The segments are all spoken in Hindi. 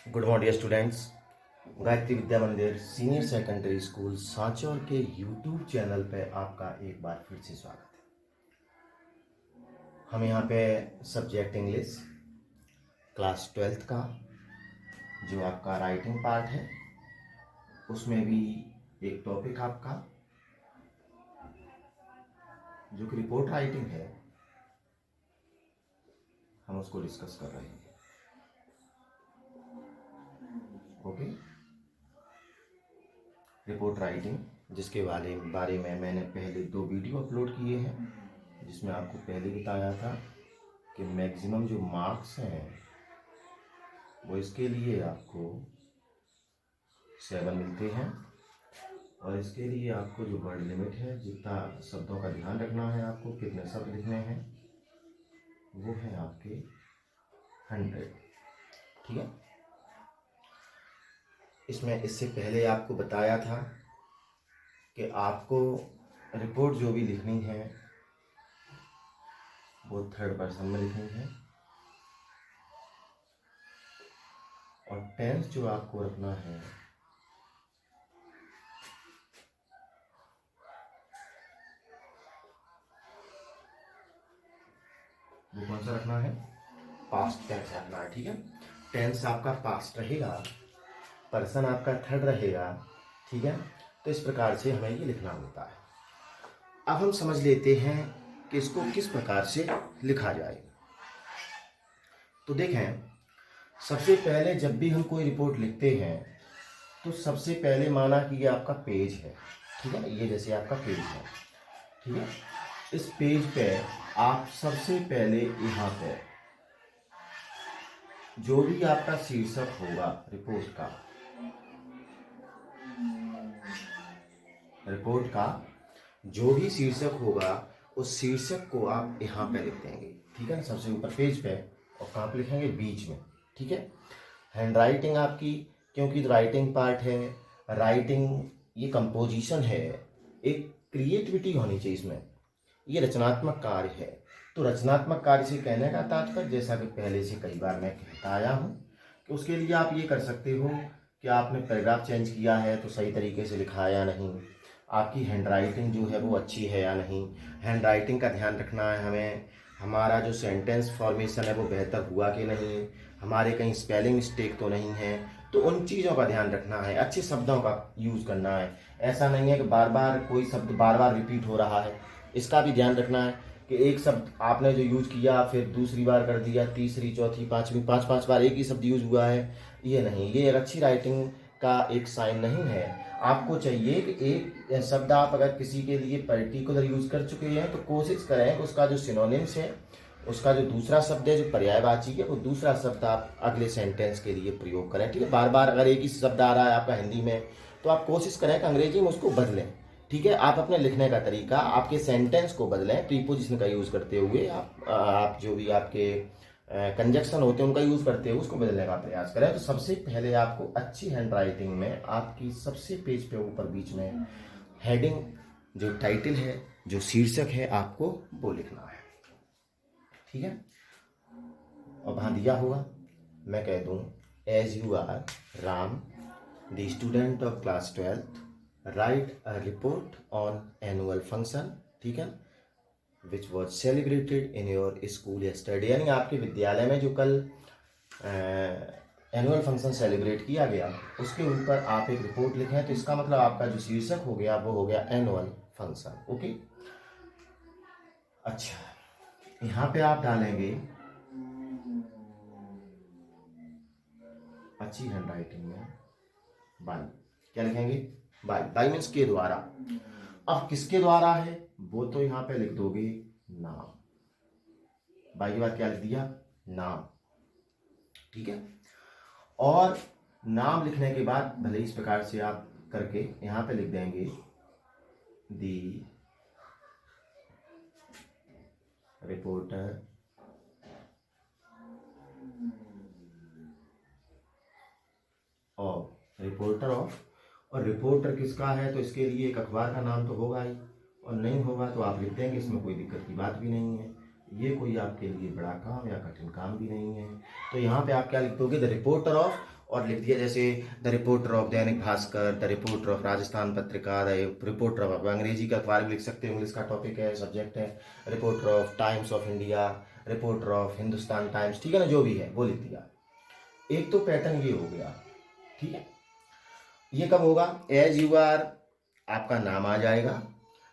Good morning students. Gayatri Vidya Mandir senior secondary school Sanchore के यूट्यूब चैनल पे आपका एक बार फिर से स्वागत है। हम यहाँ पे सब्जेक्ट इंग्लिश क्लास 12th का जो आपका राइटिंग पार्ट है उसमें भी एक टॉपिक आपका जो कि रिपोर्ट राइटिंग है हम उसको डिस्कस कर रहे हैं। ओके, रिपोर्ट राइटिंग जिसके बारे में मैंने पहले 2 वीडियो अपलोड किए हैं, जिसमें आपको पहले बताया था कि मैक्सिमम जो मार्क्स हैं वो इसके लिए आपको 7 मिलते हैं और इसके लिए आपको जो वर्ड लिमिट है, जितना शब्दों का ध्यान रखना है, आपको कितने शब्द लिखने हैं, वो है आपके 100। ठीक है, इसमें इससे पहले आपको बताया था कि आपको रिपोर्ट जो भी लिखनी है वो 3rd पर्सन में लिखनी है और टेंस जो आपको रखना है वो कौन सा रखना है, पास्ट टेंस रखना है। ठीक है, टेंस आपका पास्ट रहेगा, पर्सन आपका 3rd रहेगा। ठीक है, तो इस प्रकार से हमें ये लिखना होता है। अब हम समझ लेते हैं कि इसको किस प्रकार से लिखा जाए। तो देखें, सबसे पहले जब भी हम कोई रिपोर्ट लिखते हैं तो सबसे पहले माना कि ये आपका पेज है। ठीक है, ये जैसे आपका पेज है। ठीक है, इस पेज पे आप सबसे पहले यहाँ पे जो भी आपका शीर्षक होगा रिपोर्ट का जो भी शीर्षक होगा उस शीर्षक को आप यहाँ पे लिख देंगे। ठीक है ना, सबसे ऊपर पेज पे, और कहाँ पे लिखेंगे, बीच में। ठीक है, हैंड राइटिंग आपकी, क्योंकि राइटिंग पार्ट है, राइटिंग ये कंपोजिशन है, एक क्रिएटिविटी होनी चाहिए इसमें, ये रचनात्मक कार्य है। तो रचनात्मक कार्य से कहने का तात्पर्य, जैसा कि पहले से कई बार मैं कहता आया हूँ, कि उसके लिए आप ये कर सकते हो कि आपने पैराग्राफ चेंज किया है तो सही तरीके से लिखा है या नहीं, आपकी हैंड राइटिंग जो है वो अच्छी है या नहीं। हैंड राइटिंग का ध्यान रखना है हमें, हमारा जो सेंटेंस फॉर्मेशन है वो बेहतर हुआ कि नहीं, हमारे कहीं स्पेलिंग मिस्टेक तो नहीं है। तो उन चीज़ों का ध्यान रखना है, अच्छे शब्दों का यूज़ करना है। ऐसा नहीं है कि बार बार कोई शब्द बार बार रिपीट हो रहा है, इसका भी ध्यान रखना है कि एक शब्द आपने जो यूज किया फिर दूसरी बार कर दिया, तीसरी, चौथी, पांचवी, पांच बार एक ही शब्द यूज हुआ है, ये नहीं, ये एक अच्छी राइटिंग का एक साइन नहीं है। आपको चाहिए कि एक शब्द आप अगर किसी के लिए पर्टिकुलर यूज कर चुके हैं तो कोशिश करें कि उसका जो सिनोनिम्स है, उसका जो दूसरा शब्द है, जो पर्यायवाची है, वो दूसरा शब्द आप अगले सेंटेंस के लिए प्रयोग करें। ठीक है, बार बार अगर एक ही शब्द आ रहा है आपका हिंदी में तो आप कोशिश करें कि अंग्रेजी में उसको बदलें। ठीक है, आप अपने लिखने का तरीका, आपके सेंटेंस को बदलें, प्रीपोजिशन का यूज़ करते हुए आप जो भी आपके कंजक्शन होते हैं उनका यूज़ करते हुए उसको बदलने का प्रयास करें। तो सबसे पहले आपको अच्छी हैंड राइटिंग में आपकी सबसे पेज पे ऊपर बीच में हेडिंग, जो टाइटल है, जो शीर्षक है, आपको वो लिखना है। ठीक है, और वहाँ दिया होगा, मैं कह दूँ, as you are Ram the student of class 12th write a report on annual function, ठीक है, which was celebrated in your school yesterday। यानी आपके विद्यालय में जो कल एनुअल फंक्शन सेलिब्रेट किया गया उसके ऊपर आप एक रिपोर्ट लिखें। तो इसका मतलब आपका जो शीर्षक हो गया वो हो गया एनुअल फंक्शन। ओके, अच्छा, यहाँ पे आप डालेंगे अच्छी हैंड राइटिंग में बाई, क्या लिखेंगे, बाई मीन्स के द्वारा। अब किसके द्वारा है वो तो यहाँ पे लिख दोगे नाम, बाई के बाद क्या लिख दिया, नाम। ठीक है, और नाम लिखने के बाद भले इस प्रकार से आप करके यहाँ पे लिख देंगे दी रिपोर्टर ऑफ, और रिपोर्टर किसका है तो इसके लिए एक अखबार का नाम तो होगा ही, और नहीं होगा तो आप लिख देंगे, इसमें कोई दिक्कत की बात भी नहीं है, ये कोई आपके लिए बड़ा काम या कठिन काम भी नहीं है। तो यहाँ पे आप क्या लिख दोगे, द रिपोर्टर ऑफ, और लिख दिया जैसे the reporter of Dainik Bhaskar, the reporter of Rajasthan Patrika, the reporter of, अंग्रेजी का अखबार भी लिख सकते हो, इंग्लिश का टॉपिक है, सब्जेक्ट है, reporter of times of India, reporter of Hindustan times, ठीक है ना, जो भी है वो लिख दिया। एक तो पैटर्न ये हो गया, ठीक है। ये कब होगा, एज यू आर आपका नाम आ जाएगा,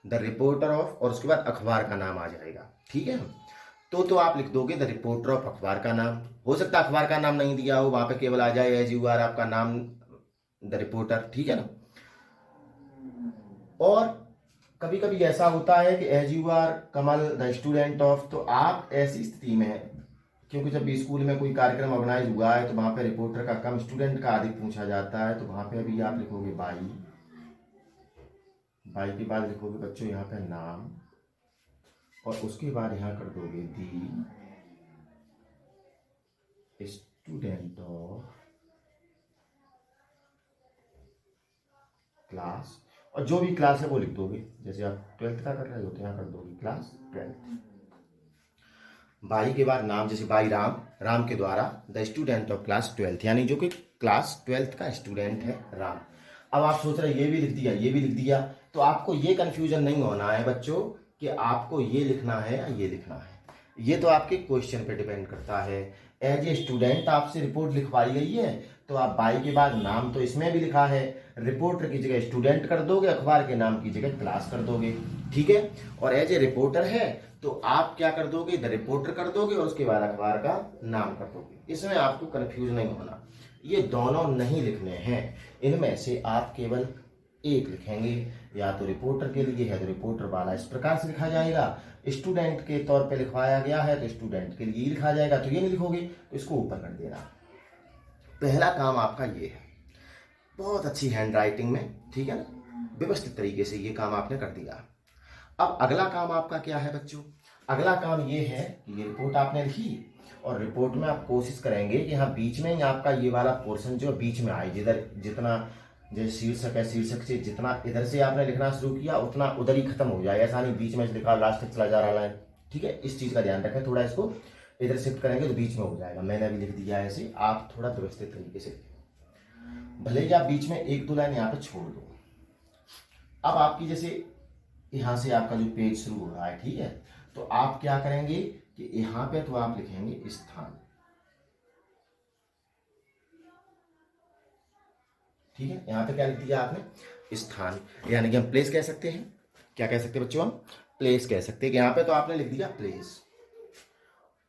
द रिपोर्टर ऑफ, और उसके बाद अखबार का नाम आ जाएगा, ठीक है। तो आप लिख दोगे द रिपोर्टर ऑफ अखबार का नाम, हो सकता है अखबार का नाम नहीं दिया हो, वहां पे केवल आ जाए एज यू आर आपका नाम द रिपोर्टर, ठीक है ना। और कभी कभी ऐसा होता है कि as you are Kamal the student of, तो आप ऐसी स्थिति में, क्योंकि जब भी स्कूल में कोई कार्यक्रम ऑर्गेनाइज हुआ है तो वहां पे रिपोर्टर का कम स्टूडेंट का अधिक पूछा जाता है, तो वहां पे अभी आप लिखोगे बाई, बाई के बाद लिखोगे बच्चों यहाँ पे नाम, और उसके बाद यहाँ कर दोगे दी स्टूडेंट ऑफ क्लास, और जो भी क्लास है वो लिख दोगे, जैसे आप 12th का कर रहे हो तो यहाँ कर दोगे क्लास 12th। बाई के बाद नाम, जैसे बाई राम, राम के द्वारा the student of class 12th, यानी जो कि क्लास 12th का स्टूडेंट है राम। अब आप सोच रहे ये भी लिख दिया, ये भी लिख दिया, तो आपको ये कंफ्यूजन नहीं होना है बच्चों कि आपको ये लिखना है या ये लिखना है, ये तो आपके क्वेश्चन पे डिपेंड करता है। एज ए स्टूडेंट आपसे रिपोर्ट लिखवाई गई है, तो आप बाई के बाद नाम तो इसमें भी लिखा है, रिपोर्टर की जगह स्टूडेंट कर दोगे, अखबार के नाम की जगह क्लास कर दोगे, ठीक है। और एज ए रिपोर्टर है तो आप क्या कर दोगे, द रिपोर्टर कर दोगे और उसके बाद अखबार का नाम कर दोगे, इसमें आपको कंफ्यूज नहीं होना। ये दोनों नहीं लिखने हैं, इनमें से आप केवल एक लिखेंगे, या तो रिपोर्टर के लिए है तो रिपोर्टर वाला इस प्रकार से लिखा जाएगा, स्टूडेंट के तौर पे लिखवाया गया है तो स्टूडेंट के लिए लिखा जाएगा, तो ये नहीं लिखोगे तो इसको ऊपर कर देना। पहला काम आपका ये है, बहुत अच्छी हैंड राइटिंग में, ठीक है ना, व्यवस्थित तरीके से ये काम आपने कर दिया। अब अगला काम आपका क्या है बच्चों, अगला काम ये है कि ये रिपोर्ट आपने लिखी, और रिपोर्ट में आप कोशिश करेंगे कि यहाँ बीच में ही आपका ये वाला पोर्शन जो बीच में आए, जिधर जितना जैसे शीर्षक है, शीर्षक से जितना इधर से आपने लिखना शुरू किया उतना उधर ही खत्म हो जाए, ऐसा नहीं बीच में लिखा लास्ट तक चला जा रहा है, ठीक है। इस चीज का ध्यान रखें, थोड़ा इसको इधर शिफ्ट करेंगे तो बीच में हो जाएगा, मैंने अभी लिख दिया है ऐसे, आप थोड़ा व्यवस्थित तरीके से, भले ही आप बीच में एक दो लाइन यहाँ पे छोड़ दो। अब आपकी जैसे यहाँ से आपका जो पेज शुरू हो रहा है, ठीक है, तो आप क्या करेंगे कि यहाँ पे तो आप लिखेंगे स्थान, ठीक है। यहाँ पे क्या लिख दिया आपने, स्थान, यानी कि हम प्लेस कह सकते हैं, क्या कह सकते हैं बच्चों, हम प्लेस कह सकते हैं, कि यहाँ पे तो आपने लिख दिया प्लेस,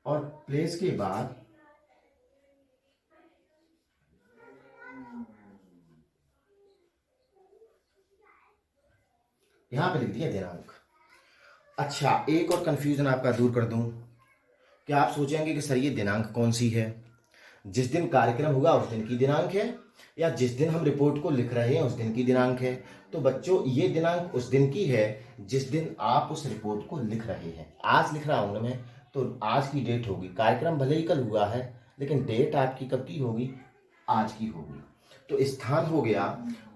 और प्लेस के बाद यहाँ पे लिख दिया दिनांक। अच्छा, एक और कंफ्यूजन आपका दूर कर दूं, क्या आप सोचेंगे कि सर ये दिनांक कौन सी है, जिस दिन कार्यक्रम हुआ उस दिन की दिनांक है, या जिस दिन हम रिपोर्ट को लिख रहे हैं उस दिन की दिनांक है। तो बच्चों ये दिनांक उस दिन की है जिस दिन आप उस रिपोर्ट को लिख रहे हैं। आज लिख रहा हूं ना मैं, तो आज की डेट होगी, कार्यक्रम भले ही कल हुआ है लेकिन डेट आपकी कब की होगी, आज की होगी। तो स्थान हो गया,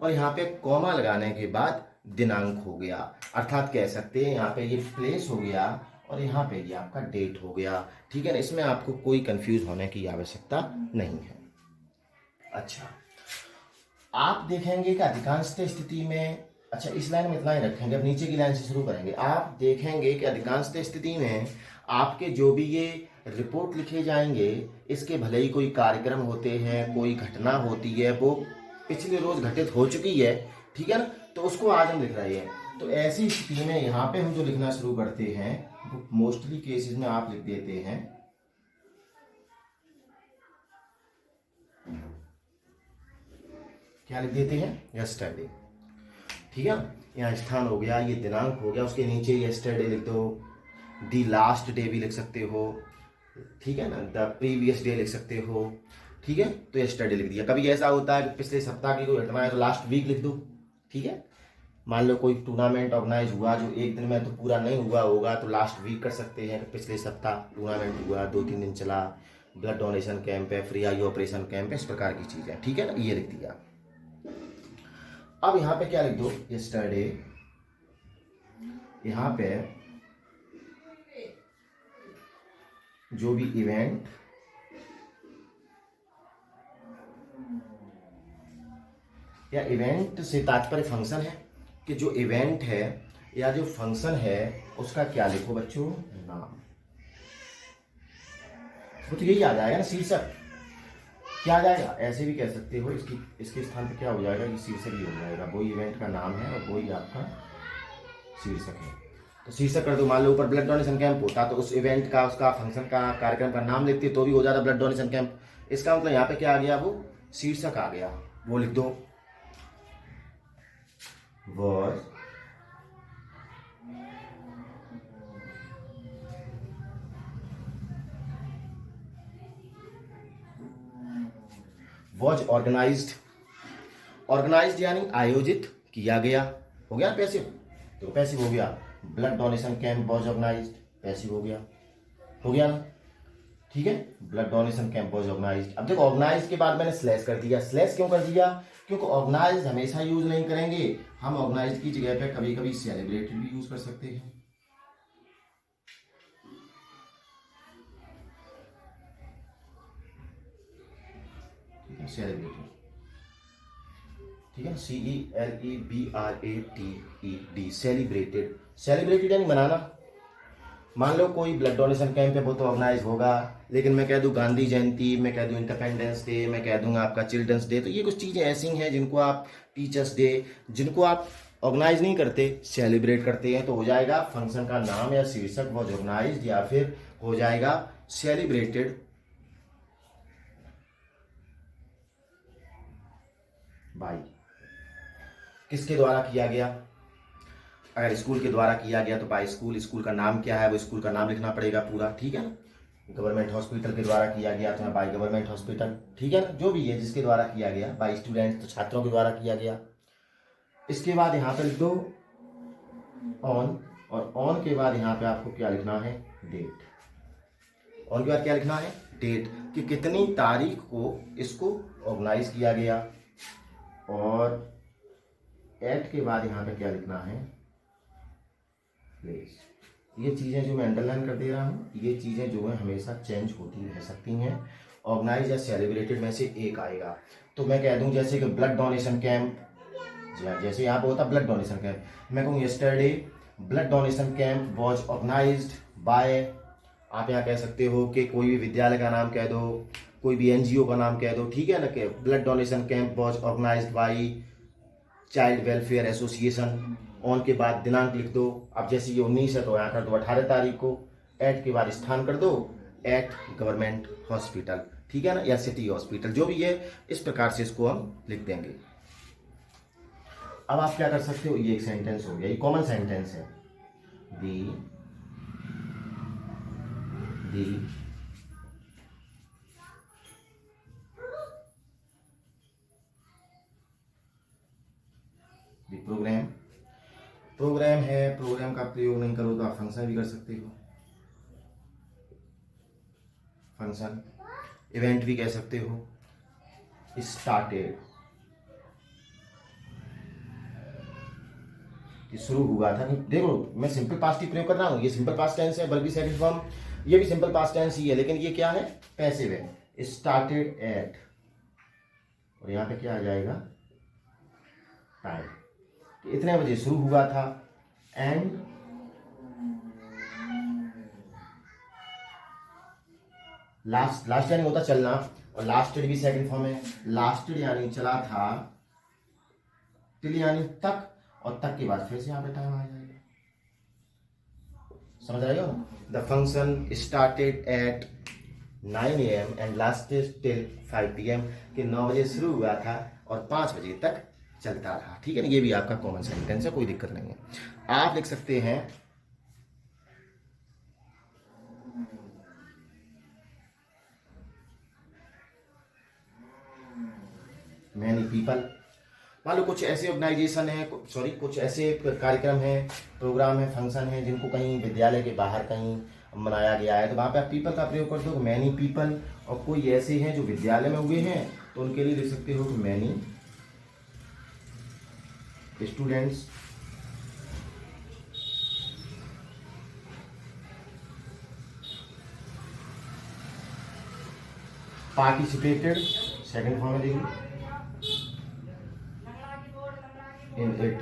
और यहाँ पे कॉमा लगाने के बाद दिनांक हो गया, अर्थात कह सकते हैं यहाँ पे ये प्लेस हो गया और यहाँ पे ये आपका डेट हो गया, ठीक है ना। इसमें आपको कोई कंफ्यूज होने की आवश्यकता नहीं है। अच्छा, आप देखेंगे कि अधिकांश स्थिति में, अच्छा इस लाइन में इतना ही रखेंगे, अब नीचे की लाइन से शुरू करेंगे। आप देखेंगे कि अधिकांश स्थिति में आपके जो भी ये रिपोर्ट लिखे जाएंगे, इसके भले ही कोई कार्यक्रम होते हैं, कोई घटना होती है, वो पिछले रोज घटित हो चुकी है, ठीक है ना, तो उसको आज हम लिख रहे हैं। तो ऐसी स्थिति में यहाँ पे हम जो लिखना शुरू करते हैं वो मोस्टली केसेस में आप लिख देते हैं क्या लिख देते हैं, यस्टरडे, ठीक है। यहाँ स्थान हो गया, ये दिनांक हो गया, उसके नीचे यस्टरडे लिख दो, दी लास्ट डे भी लिख सकते हो, ठीक है ना, द प्रीवियस डे लिख सकते हो, ठीक है। तो यस्टरडे लिख दिया। कभी ऐसा होता है कि पिछले सप्ताह की कोई घटना है तो लास्ट वीक लिख दो, ठीक है। मान लो कोई टूर्नामेंट ऑर्गेनाइज हुआ जो एक दिन में तो पूरा नहीं हुआ होगा, तो लास्ट वीक कर सकते हैं, पिछले सप्ताह टूर्नामेंट हुआ, 2-3 दिन चला, ब्लड डोनेशन कैंप है, फ्री आई ऑपरेशन कैंप है, इस प्रकार की चीज है, ठीक है ना, ये लिख दिया। अब यहाँ पे क्या लिख दो, यस्टरडे, यहाँ पे जो भी इवेंट या इवेंट से तात्पर्य फंक्शन है कि जो इवेंट है या जो फंक्शन है उसका क्या लिखो बच्चों, नाम। तो यही आ जाएगा ना शीर्षक। क्या आ जाएगा, ऐसे भी कह सकते हो, इसके स्थान पे क्या हो जाएगा, ये शीर्षक ही हो जाएगा। वही इवेंट का नाम है और वही आपका शीर्षक है। तो शीर्षक कर दो। मान लो ऊपर ब्लड डोनेशन कैंप होता तो उस इवेंट का, उसका फंक्शन का, कार्यक्रम का नाम लिखते तो भी हो जाता ब्लड डोनेशन कैंप। इसका मतलब यहाँ पे क्या आ गया, वो शीर्षक आ गया। वो लिख दो, was ऑर्गेनाइज्ड। ऑर्गेनाइज्ड यानी आयोजित किया गया, हो गया पैसिव। तो पैसिव हो गया। Blood donation camp was organised, passive हो गया, हो गया ना, ठीक है। Blood donation camp was organised. अब देखो ऑर्गेनाइज्ड के बाद मैंने स्लैश कर दिया। स्लैश क्यों कर दिया, क्योंकि ऑर्गेनाइज्ड हमेशा यूज नहीं करेंगे हम। ऑर्गेनाइज्ड की जगह पे कभी कभी सेलिब्रेटेड भी यूज कर सकते हैं। सेलिब्रेटेड, ठीक है, CELEBRATED, सेलिब्रेटेड। सेलिब्रेटेड यानी मनाना। मान लो कोई ब्लड डोनेशन कैंप है, वो तो ऑर्गेनाइज होगा, लेकिन मैं कह दूं गांधी जयंती, मैं कह दूं इंडिपेंडेंस डे, मैं कह दूंगा आपका चिल्ड्रंस डे, तो ये कुछ चीज़ें ऐसी हैं जिनको आप, टीचर्स डे, जिनको आप ऑर्गेनाइज नहीं करते, सेलिब्रेट करते हैं, तो हो जाएगा फंक्शन का नाम या शीर्षक वॉज ऑर्गेनाइज्ड, या फिर हो जाएगा सेलिब्रेटेड बाय। किसके द्वारा किया गया, अगर स्कूल के द्वारा किया गया तो बाय स्कूल। स्कूल का नाम क्या है, वो स्कूल का नाम लिखना पड़ेगा पूरा, ठीक है ना। गवर्नमेंट हॉस्पिटल के द्वारा किया गया तो बाय गवर्नमेंट हॉस्पिटल, ठीक है ना। जो भी है जिसके द्वारा किया गया, बाय स्टूडेंट तो छात्रों के द्वारा किया गया। इसके बाद यहाँ पे लिख दो ऑन, और ऑन के बाद यहाँ पे आपको क्या लिखना है, डेट। ऑन के बाद क्या लिखना है, डेट, कि कितनी तारीख को इसको ऑर्गेनाइज किया गया। और एट के बाद यहाँ पे क्या लिखना है, प्लेस। ये चीज़ें जो मैं अंडरलाइन कर दे रहा हूँ, ये चीज़ें जो है हमेशा चेंज होती रह सकती हैं। ऑर्गेनाइज या सेलिब्रेटेड में से एक आएगा। तो मैं कह दूं जैसे कि ब्लड डोनेशन कैंप, जैसे यहाँ पे होता ब्लड डोनेशन कैंप, मैं कहूँ yesterday blood donation camp was organised by. आप यहाँ कह सकते हो कि कोई भी विद्यालय का नाम कह दो, कोई भी NGO का नाम कह दो, ठीक है ना, कि blood donation camp was organised by child welfare association. On के बाद दिनांक लिख दो। अब जैसे ये 19 है तो यहाँ कर दो 18 तारीख को। एट के बाद स्थान कर दो, एट गवर्नमेंट हॉस्पिटल, ठीक है ना, या सिटी हॉस्पिटल, जो भी है इस प्रकार से इसको हम लिख देंगे। अब आप क्या कर सकते हो, ये एक सेंटेंस हो गया, ये कॉमन सेंटेंस है। प्रोग्राम है, प्रोग्राम का प्रयोग नहीं करो तो आप फंक्शन भी कर सकते हो। फंक्शन, इवेंट भी कह सकते हो। स्टार्टेड, शुरू हुआ था। देखो मैं सिंपल पास्ट ही प्रयोग कर रहा हूँ, ये सिंपल पास्ट टेंस है, बल्कि सेकंड फॉर्म, ये भी सिंपल पास्ट टेंस ही है, लेकिन ये क्या है, पैसिव है। स्टार्टेड एट, और यहाँ पे क्या आ जाएगा, टाइम, इतने बजे शुरू हुआ था। एंड लास्ट यानी होता चलना, और लास्टेड भी सेकंड फॉर्म है। लास्टेड यानी चला था, टिल यानी तक, और तक के बाद फिर से यहाँ पे टाइम आ जाएगा। समझ रहे हो, the function started at 9 AM and lasted till 5 PM, कि 9 बजे शुरू हुआ था और 5 बजे तक चलता था, ठीक है ना। ये भी आपका कॉमन सेंटेंस है, कोई दिक्कत नहीं है। आप लिख सकते हैं मैनी पीपल। मान लो कुछ ऐसे ऑर्गेनाइजेशन है, कुछ ऐसे कार्यक्रम है, प्रोग्राम है, फंक्शन है, जिनको कहीं विद्यालय के बाहर कहीं मनाया गया है, तो वहाँ पे आप पीपल का प्रयोग कर दो, मैनी पीपल। और कोई ऐसे हैं जो विद्यालय में हुए हैं, तो उनके लिए लिख सकते हो कि many students participated, second form में देखिए, इन इट,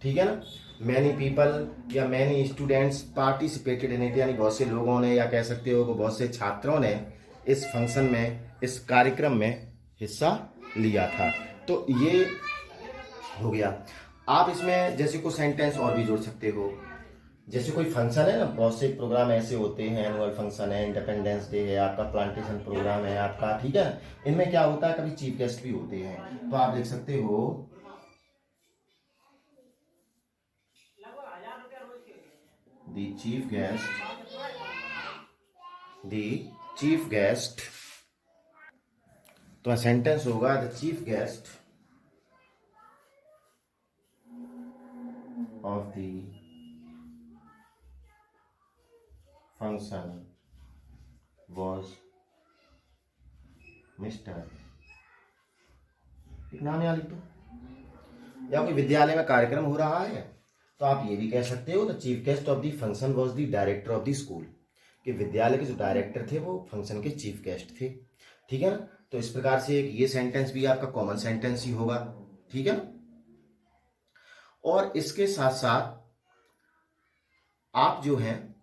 ठीक है ना। मैनी पीपल या many students participated in it, यानी बहुत से लोगों ने या कह सकते हो कि बहुत से छात्रों ने इस फंक्शन में, इस कार्यक्रम में हिस्सा लिया था। तो ये हो गया। आप इसमें जैसे कुछ सेंटेंस और भी जोड़ सकते हो। जैसे कोई फंक्शन है ना, बहुत से प्रोग्राम ऐसे होते हैं, एनुअल फंक्शन है, इंडिपेंडेंस डे है, आपका प्लांटेशन प्रोग्राम है आपका, ठीक है। इनमें क्या होता है, कभी चीफ गेस्ट भी होते हैं। तो आप लिख सकते हो द चीफ गेस्ट, तो सेंटेंस होगा the chief guest of the function was mister, एक नाम यहाँ लिख दो। या कोई विद्यालय में कार्यक्रम हो रहा है तो आप ये भी कह सकते हो the chief guest of the function was the director of the school, कि विद्यालय के जो डायरेक्टर थे वो फंक्शन के चीफ गेस्ट थे, ठीक है ना। तो इस प्रकार से एक ये सेंटेंस भी आपका कॉमन सेंटेंस ही होगा, ठीक है ना। और इसके साथ साथ आप जो हैं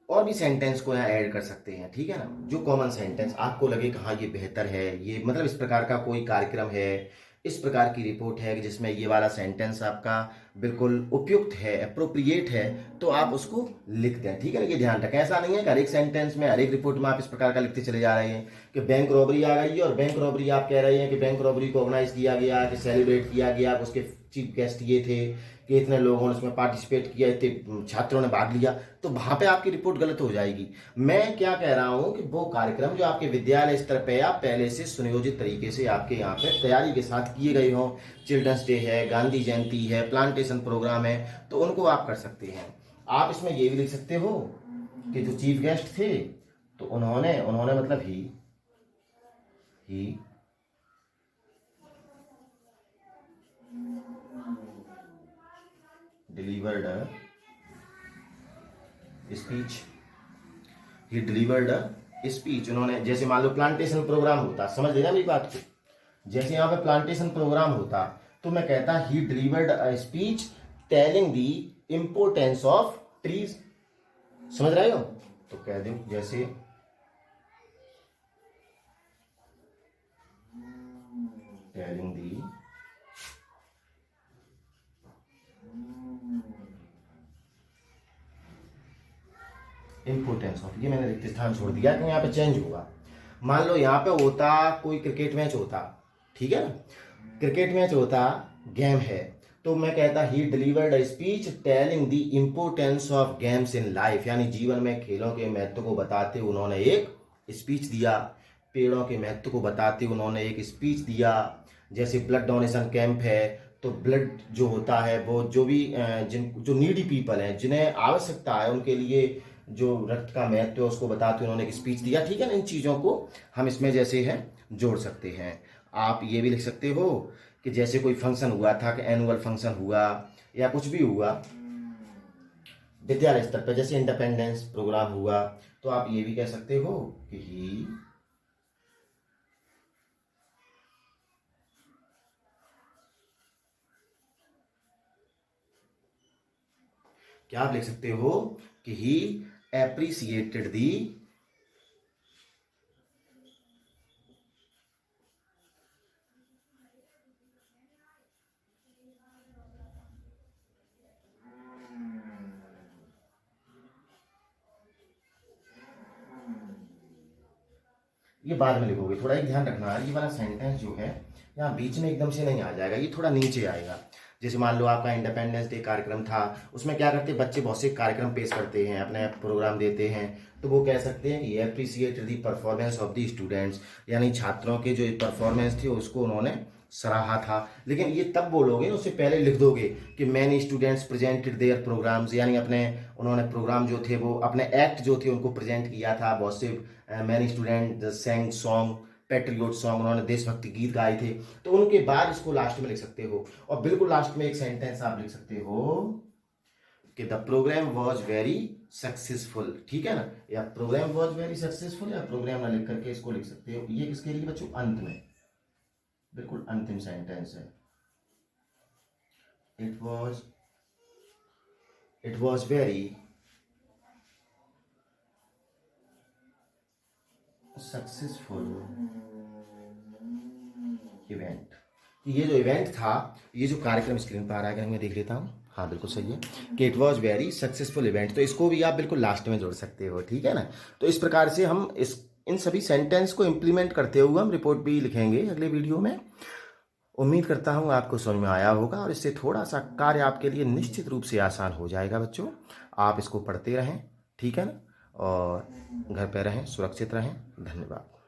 और भी सेंटेंस को यहाँ ऐड कर सकते हैं, ठीक है ना। जो कॉमन सेंटेंस आपको लगे कि हाँ ये बेहतर है, ये मतलब इस प्रकार का कोई कार्यक्रम है, इस प्रकार की रिपोर्ट है कि जिसमें ये वाला सेंटेंस आपका बिल्कुल उपयुक्त है, अप्रोप्रिएट है, तो आप उसको लिख दें, ठीक है ना। ये ध्यान रखें, ऐसा नहीं है कि हर एक सेंटेंस में, हर एक रिपोर्ट में आप इस प्रकार का लिखते चले जा रहे हैं कि बैंक रॉबरी आ गई है और बैंक रॉबरी आप कह रहे हैं कि बैंक रॉबरी को ऑर्गेनाइज किया गया, कि सेलिब्रेट किया गया, उसके चीफ गेस्ट ये थे कि इतने लोगों ने उसमें पार्टिसिपेट किया, इतने छात्रों ने भाग लिया, तो वहां पे आपकी रिपोर्ट गलत हो जाएगी। मैं क्या कह रहा हूं कि वो कार्यक्रम जो आपके विद्यालय स्तर पे या पहले से सुनियोजित तरीके से आपके यहाँ पे तैयारी के साथ किए गए हों, चिल्ड्रंस डे है, गांधी जयंती है, प्लांटेशन प्रोग्राम है, तो उनको आप कर सकते हैं। आप इसमें ये भी लिख सकते हो कि जो चीफ गेस्ट थे तो उन्होंने मतलब ही डिलीवर्ड स्पीच, उन्होंने, जैसे मान लो प्लांटेशन प्रोग्राम होता, समझ लेना मेरी बात को, जैसे यहाँ पे प्लांटेशन प्रोग्राम होता तो मैं कहता ही delivered a speech telling the importance of trees, समझ रहे हो। तो कह दो जैसे टेलिंग दी इंपोर्टेंस ऑफ, ये मैंने रिक्त स्थान छोड़ दिया कि यहाँ पे चेंज होगा। मान लो यहाँ पे होता कोई क्रिकेट मैच होता, ठीक है ना, क्रिकेट मैच होता, गेम है, तो मैं कहता ही delivered a speech telling the importance of games in life, यानी जीवन में खेलों के महत्व को बताते उन्होंने एक स्पीच दिया, पेड़ों के महत्व को बताते उन्होंने एक स्पीच दिया। जैसे ब्लड डोनेशन कैंप है, तो ब्लड जो होता है वो जो भी जो नीडी पीपल हैं, जिन्हें आवश्यकता है, उनके लिए जो रक्त का महत्व है उसको बताते उन्होंने एक स्पीच दिया, ठीक है ना। इन चीज़ों को हम इसमें जैसे है जोड़ सकते हैं। आप ये भी लिख सकते हो कि जैसे कोई फंक्शन हुआ था, कि एनुअल फंक्शन हुआ या कुछ भी हुआ विद्यालय स्तर पर, जैसे इंडिपेंडेंस प्रोग्राम हुआ, तो आप ये भी कह सकते हो कि ही क्या आप लिख सकते हो कि ही एप्रिसिएटेड दी ये बाद में लिखोगे, थोड़ा एक ध्यान रखना है, ये वाला सेंटेंस जो है यहाँ बीच में एकदम से नहीं आ जाएगा, ये थोड़ा नीचे आएगा। जैसे मान लो आपका इंडिपेंडेंस डे कार्यक्रम था, उसमें क्या करते हैं बच्चे, बहुत से कार्यक्रम पेश करते हैं, अपने प्रोग्राम देते हैं, तो वो कह सकते हैं ये appreciate the performance of the students, यानी छात्रों के जो परफॉर्मेंस थी उसको उन्होंने सराहा था। लेकिन ये तब बोलोगे, उससे पहले लिख दोगे कि many students presented their programmes, यानी अपने उन्होंने प्रोग्राम जो थे वो अपने एक्ट जो थे उनको प्रेजेंट किया था। बहुत से many student sang song, patriot song, उन्होंने देशभक्ति गीत गाए थे। तो उनके बाद इसको लास्ट में लिख सकते हो, और बिल्कुल लास्ट में एक सेंटेंस आप लिख सकते हो कि the programme was very successful, ठीक है ना, या प्रोग्राम वॉज वेरी सक्सेसफुल, या प्रोग्राम ना लिख करके इसको लिख सकते हो। ये किसके लिए बच्चों, अंत में, बिल्कुल अंतिम सेंटेंस है। it was very successful event. ये जो इवेंट था, ये जो कार्यक्रम स्क्रीन पर आ रहा है, मैं देख लेता हूँ, हाँ बिल्कुल सही है कि it was very successful event. तो इसको भी आप बिल्कुल लास्ट में जोड़ सकते हो, ठीक है ना। तो इस प्रकार से हम इन सभी सेंटेंस को इम्प्लीमेंट करते हुए हम रिपोर्ट भी लिखेंगे अगले वीडियो में। उम्मीद करता हूँ आपको समझ में आया होगा और इससे थोड़ा सा कार्य आपके लिए निश्चित रूप से आसान हो जाएगा बच्चों। आप इसको पढ़ते रहें, ठीक है ना, और घर पे रहें, सुरक्षित रहें। धन्यवाद।